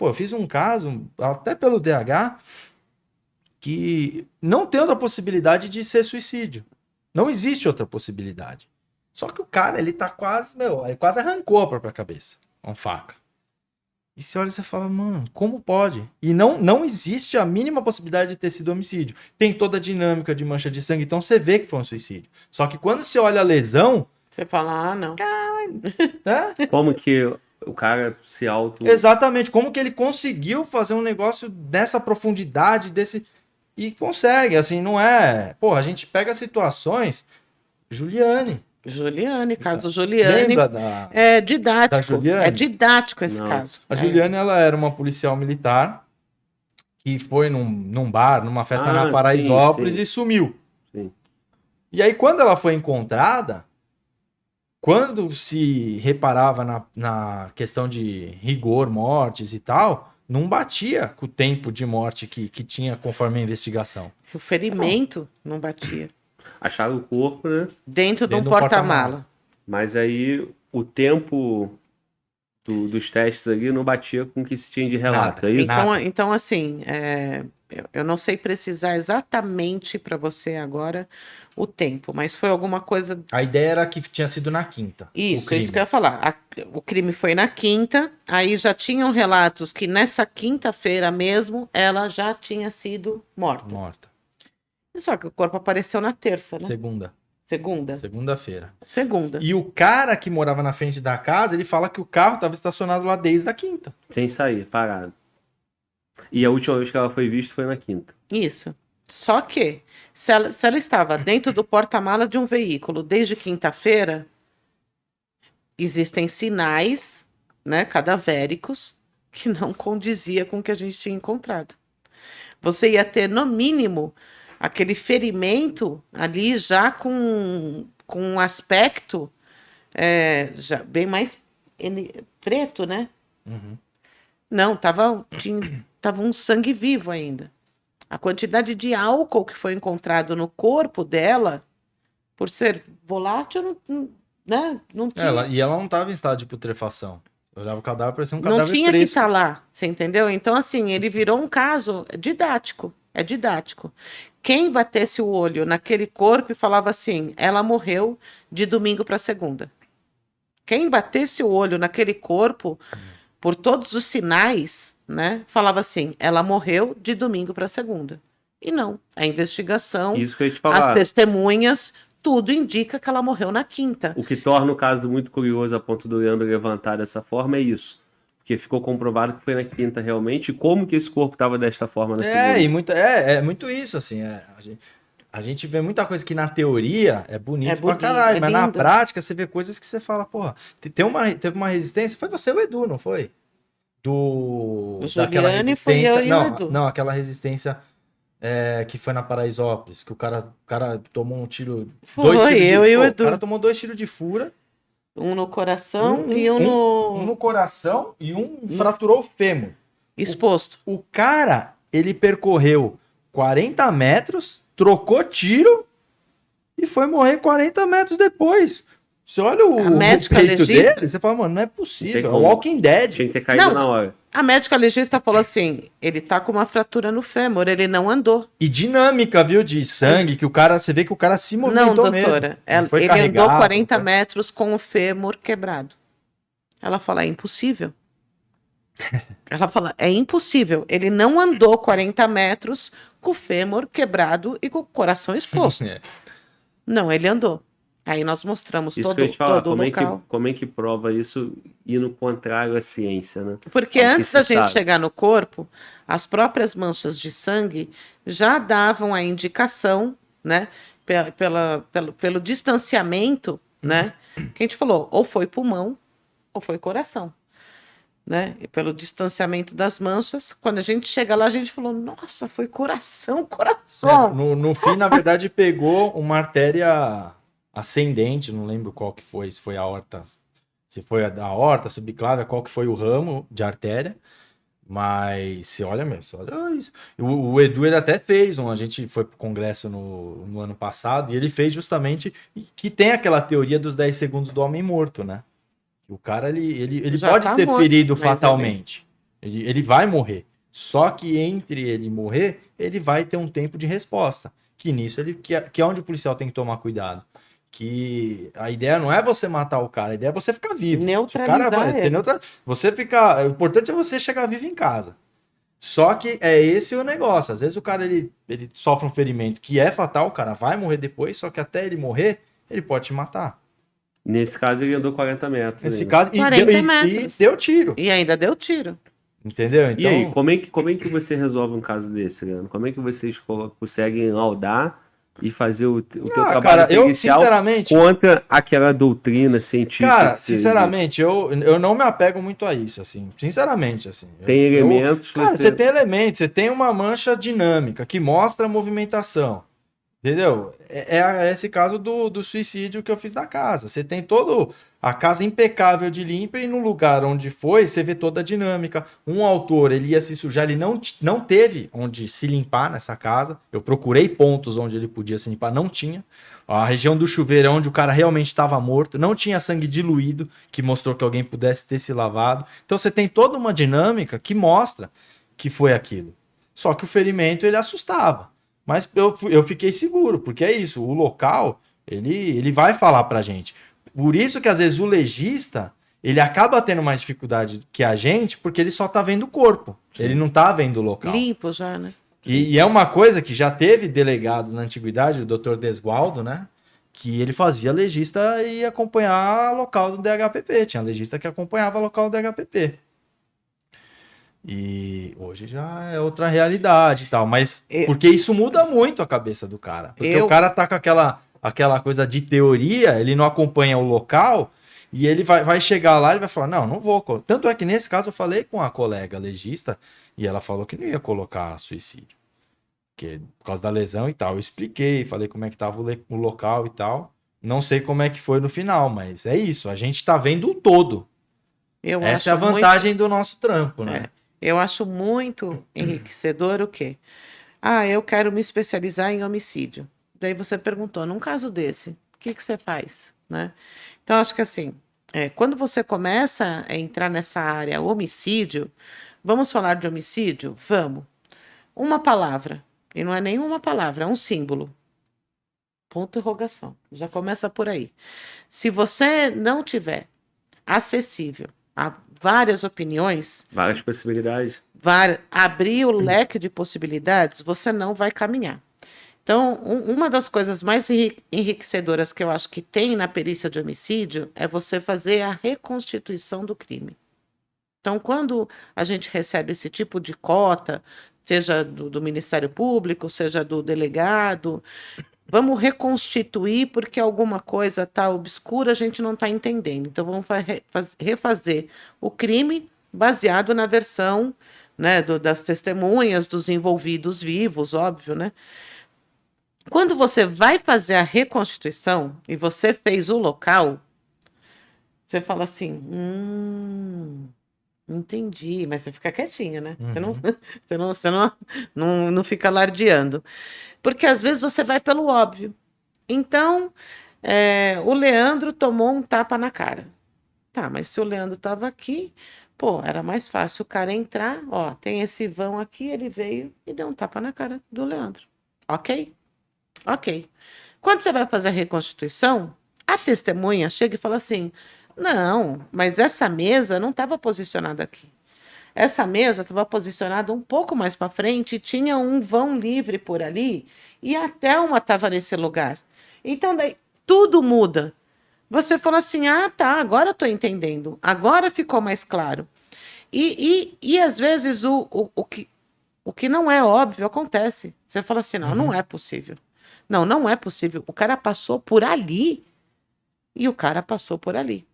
Pô, eu fiz um caso, até pelo DH, que não tem outra possibilidade de ser suicídio. Não existe outra possibilidade. Só que o cara, ele tá quase, ele quase arrancou a própria cabeça com faca. E você olha e você fala, mano, como pode? E não existe a mínima possibilidade de ter sido homicídio. Tem toda a dinâmica de mancha de sangue, então você vê que foi um suicídio. Só que quando você olha a lesão... Você fala, não. Né? Como que o cara se auto... Exatamente, como que ele conseguiu fazer um negócio dessa profundidade, desse... E consegue, assim, não é... Pô, a gente pega situações... Juliane, caso Juliane. Lembra da... É didático. Da Juliane? É didático esse Não. caso. A Juliane, ela era uma policial militar que foi num bar, numa festa na Paraisópolis, sim. e sumiu. Sim. E aí, quando ela foi encontrada, quando se reparava na questão de rigor, mortes e tal, não batia com o tempo de morte que tinha conforme a investigação. O ferimento não batia. Acharam o corpo, né? Dentro de um do porta-mala. Mas aí o tempo dos testes ali não batia com o que se tinha de relato. Nada. É isso? Então assim, eu não sei precisar exatamente para você agora o tempo, mas foi alguma coisa... A ideia era que tinha sido na quinta. Isso que eu ia falar. O crime foi na quinta, aí já tinham relatos que nessa quinta-feira mesmo ela já tinha sido morta. Só que o corpo apareceu na terça, né? Segunda-feira. Segunda. E o cara que morava na frente da casa, ele fala que o carro estava estacionado lá desde a quinta. Sem sair, parado. E a última vez que ela foi vista foi na quinta. Isso. Só que, se ela estava dentro do porta-mala de um veículo desde quinta-feira, existem sinais, né, cadavéricos, que não condizia com o que a gente tinha encontrado. Você ia ter, no mínimo, aquele ferimento ali já com um aspecto já bem mais preto, né? Uhum. Não, tava um sangue vivo ainda. A quantidade de álcool que foi encontrado no corpo dela, por ser volátil, não tinha. E ela não estava em estado de putrefação. Eu olhava o cadáver, parecia um cadáver Não tinha fresco. que estar lá, você entendeu? Então, assim, ele virou um caso didático. É didático. Quem batesse o olho naquele corpo e falava assim, ela morreu de domingo para segunda. Quem batesse o olho naquele corpo, por todos os sinais, né, falava assim, ela morreu de domingo para segunda. E não, a investigação, Isso que eu ia te falar. as testemunhas, tudo indica que ela morreu na quinta. O que torna o caso muito curioso a ponto do Leandro levantar dessa forma é isso. Porque ficou comprovado que foi na quinta realmente. E como que esse corpo estava desta forma na segunda? É muito isso, assim. A gente vê muita coisa que na teoria é bonito pra caralho, mas na prática você vê coisas que você fala, porra, teve uma resistência, foi você o Edu, não foi? Daquela Juliane, foi eu e o Edu. Não, aquela resistência que foi na Paraisópolis, que o cara tomou um tiro... Foi eu e o Edu. O cara tomou 2 tiros de fura. Um no coração e um no... Um no coração e fraturou o fêmur. Exposto. O cara, ele percorreu 40 metros, trocou tiro e foi morrer 40 metros depois. Você olha o peito dele, você fala, mano, não é possível. É o Walking Dead. Tinha que ter caído na hora. A médica legista falou assim, ele tá com uma fratura no fêmur, ele não andou. E dinâmica, viu, de sangue, que o cara, você vê que o cara se movimentou mesmo. Não, doutora, ele andou 40 metros com o fêmur quebrado. Ela fala, é impossível. Ela fala, é impossível. Ele não andou 40 metros com o fêmur quebrado e com o coração exposto. Não, ele andou. Aí nós mostramos isso todo o local. Como é que prova isso indo contrário à ciência, né? Porque antes da gente chegar no corpo, as próprias manchas de sangue já davam a indicação, né? Pelo distanciamento, né? Que a gente falou, ou foi pulmão, ou foi coração. Né? E pelo distanciamento das manchas, quando a gente chega lá, a gente falou, nossa, foi coração. No fim, na verdade, pegou uma artéria ascendente, não lembro qual que foi, se foi a aorta, se foi a aorta, subclávia, qual que foi o ramo de artéria, mas você olha isso. O Edu, ele até fez a gente foi pro congresso no ano passado, e ele fez justamente, que tem aquela teoria dos 10 segundos do homem morto, né? O cara, ele pode ter ferido fatalmente. Ele vai morrer. Só que entre ele morrer, ele vai ter um tempo de resposta. Que nisso que é onde o policial tem que tomar cuidado. Que a ideia não é você matar o cara, a ideia é você ficar vivo. Neutralizar O cara vai, ele. você ficar, o importante é você chegar vivo em casa. Só que é esse o negócio. Às vezes o cara ele sofre um ferimento que é fatal, o cara vai morrer depois, só que até ele morrer, ele pode te matar. Nesse caso, ele andou 40 metros. Nesse ainda. caso, 40 metros. e deu tiro. E ainda deu tiro. Entendeu? E aí, como é que você resolve um caso desse, Leandro? Como é que vocês conseguem laudar e fazer o teu trabalho cara, eu pericial sinceramente, contra aquela doutrina científica? cara, que você- sinceramente, eu não me apego muito a isso, assim. Sinceramente, assim. Tem elementos. Cara, você tem elementos, você tem uma mancha dinâmica que mostra a movimentação. Entendeu? É esse caso do suicídio que eu fiz da casa. Você tem todo a casa impecável de limpa e no lugar onde foi, você vê toda a dinâmica. Um autor, ele ia se sujar, ele não teve onde se limpar nessa casa. Eu procurei pontos onde ele podia se limpar, não tinha. A região do chuveiro, onde o cara realmente estava morto, não tinha sangue diluído, que mostrou que alguém pudesse ter se lavado. Então você tem toda uma dinâmica que mostra que foi aquilo. Só que o ferimento, ele assustava. Mas eu fiquei seguro, porque é isso, o local, ele vai falar pra gente. Por isso que às vezes o legista, ele acaba tendo mais dificuldade que a gente, porque ele só tá vendo o corpo, ele não tá vendo o local. Limpo já, né? E é uma coisa que já teve delegados na antiguidade, o Dr. Desgualdo, né? Que ele fazia legista e acompanhar local do DHPP, tinha legista que acompanhava local do DHPP. E hoje já é outra realidade e tal, mas porque isso muda muito a cabeça do cara. Porque o cara tá com aquela coisa de teoria, ele não acompanha o local e ele vai chegar lá e vai falar, não vou. Tanto é que nesse caso eu falei com a colega legista e ela falou que não ia colocar suicídio. Porque, por causa da lesão e tal. Eu expliquei, falei como é que tava o local e tal. Não sei como é que foi no final, mas é isso. A gente tá vendo o todo. Essa é a vantagem do nosso trampo, né? Eu acho muito enriquecedor o quê? Eu quero me especializar em homicídio. Daí você perguntou, num caso desse, o que você faz? Né? Então, acho que assim, quando você começa a entrar nessa área homicídio, vamos falar de homicídio? Vamos. Uma palavra, e não é nenhuma palavra, é um símbolo. Ponto de interrogação. Já começa por aí. Se você não tiver acessível a várias opiniões, várias possibilidades, abrir o leque de possibilidades, você não vai caminhar. Então, uma das coisas mais enriquecedoras que eu acho que tem na perícia de homicídio é você fazer a reconstituição do crime. Então, quando a gente recebe esse tipo de cota, seja do Ministério Público, seja do delegado, vamos reconstituir porque alguma coisa está obscura, a gente não está entendendo. Então, vamos refazer o crime baseado na versão, né, das testemunhas, dos envolvidos vivos, óbvio, né? Quando você vai fazer a reconstituição e você fez o local, você fala assim, entendi, mas você fica quietinha, né? Você não fica alardeando. Porque às vezes você vai pelo óbvio. Então, o Leandro tomou um tapa na cara. Tá, mas se o Leandro estava aqui, era mais fácil o cara entrar, tem esse vão aqui, ele veio e deu um tapa na cara do Leandro. Ok? Ok. Quando você vai fazer a reconstituição, a testemunha chega e fala assim, não, mas essa mesa não estava posicionada aqui. Essa mesa estava posicionada um pouco mais para frente, tinha um vão livre por ali e a Thelma estava nesse lugar. Então, daí, tudo muda. Você fala assim, tá, agora eu estou entendendo. Agora ficou mais claro. E às vezes, o que não é óbvio acontece. Você fala assim, não é possível. Não é possível. O cara passou por ali e o cara passou por ali.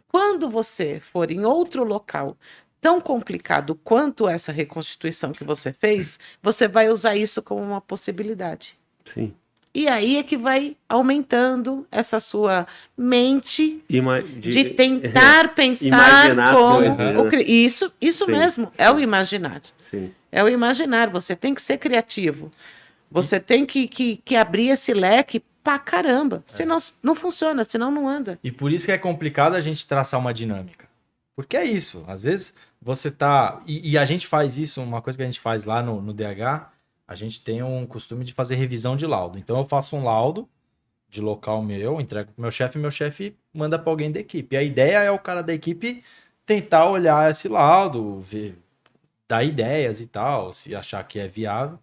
Quando você for em outro local tão complicado quanto essa reconstituição que você fez, você vai usar isso como uma possibilidade. Sim. E aí é que vai aumentando essa sua mente de tentar pensar como... Isso sim, mesmo, sim. É o imaginar. Sim. É o imaginar, você tem que ser criativo. Você tem que abrir esse leque pra caramba. Senão não funciona, senão não anda. E por isso que é complicado a gente traçar uma dinâmica. Porque é isso. Às vezes você tá. E a gente faz isso, uma coisa que a gente faz lá no DH, a gente tem um costume de fazer revisão de laudo. Então eu faço um laudo de local meu, entrego pro meu chefe manda para alguém da equipe. E a ideia é o cara da equipe tentar olhar esse laudo, ver, dar ideias e tal, se achar que é viável,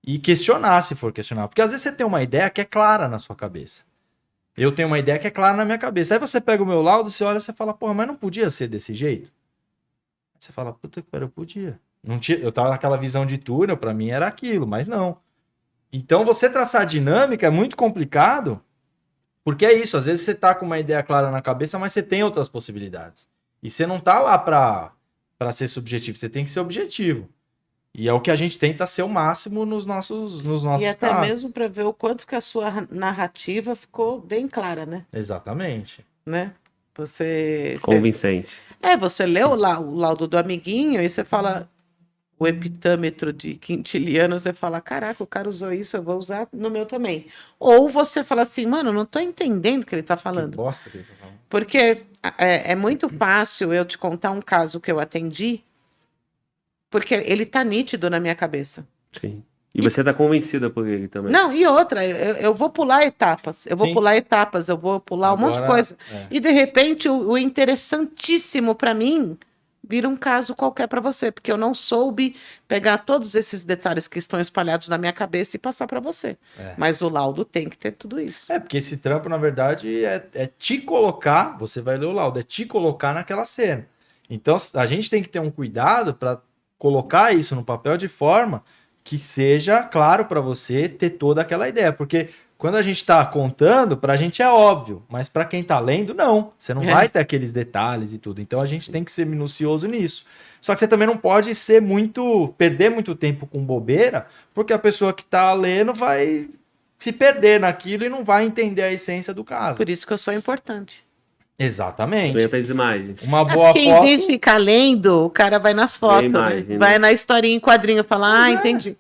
e questionar se for questionar. Porque às vezes você tem uma ideia que é clara na sua cabeça. Eu tenho uma ideia que é clara na minha cabeça. Aí você pega o meu laudo, você olha e você fala, porra, mas não podia ser desse jeito? Você fala, puta que pariu, podia. Não tinha, eu tava naquela visão de túnel, pra mim era aquilo, mas não. Então você traçar dinâmica é muito complicado, porque é isso, às vezes você tá com uma ideia clara na cabeça, mas você tem outras possibilidades. E você não tá lá pra ser subjetivo, você tem que ser objetivo. E é o que a gente tenta ser o máximo nos nossos E até casos. mesmo para ver o quanto que a sua narrativa ficou bem clara, né? Exatamente. Né? Você Convincente. você leu lá o laudo do amiguinho e você fala o epitâmetro de quintiliano, você fala, caraca, o cara usou isso, eu vou usar no meu também. Ou você fala assim, mano, não tô entendendo o que ele tá Que falando. bosta que ele tá falando. Porque é muito fácil eu te contar um caso que eu atendi, porque ele tá nítido na minha cabeça. Sim. E você tá convencida por ele também. Não, e outra, eu vou pular etapas, eu vou Sim. pular etapas, eu vou pular um monte de Agora, coisa. é. E de repente o interessantíssimo para mim vira um caso qualquer para você, porque eu não soube pegar todos esses detalhes que estão espalhados na minha cabeça e passar para você. É. Mas o laudo tem que ter tudo isso. É, porque esse trampo, na verdade, é te colocar, você vai ler o laudo, é te colocar naquela cena. Então, a gente tem que ter um cuidado para colocar isso no papel de forma que seja claro para você ter toda aquela ideia. Porque quando a gente está contando, para a gente é óbvio, mas para quem está lendo, não. Você não vai ter aqueles detalhes e tudo. Então, a gente tem que ser minucioso nisso. Só que você também não pode ser perder muito tempo com bobeira, porque a pessoa que está lendo vai se perder naquilo e não vai entender a essência do caso. Por isso que eu sou importante. Exatamente. Aumenta as imagens. Uma boa Porque em foto. vez de ficar lendo, o cara vai nas fotos, imagem, né? né? Vai na historinha em quadrinho, fala, Pois é. entendi.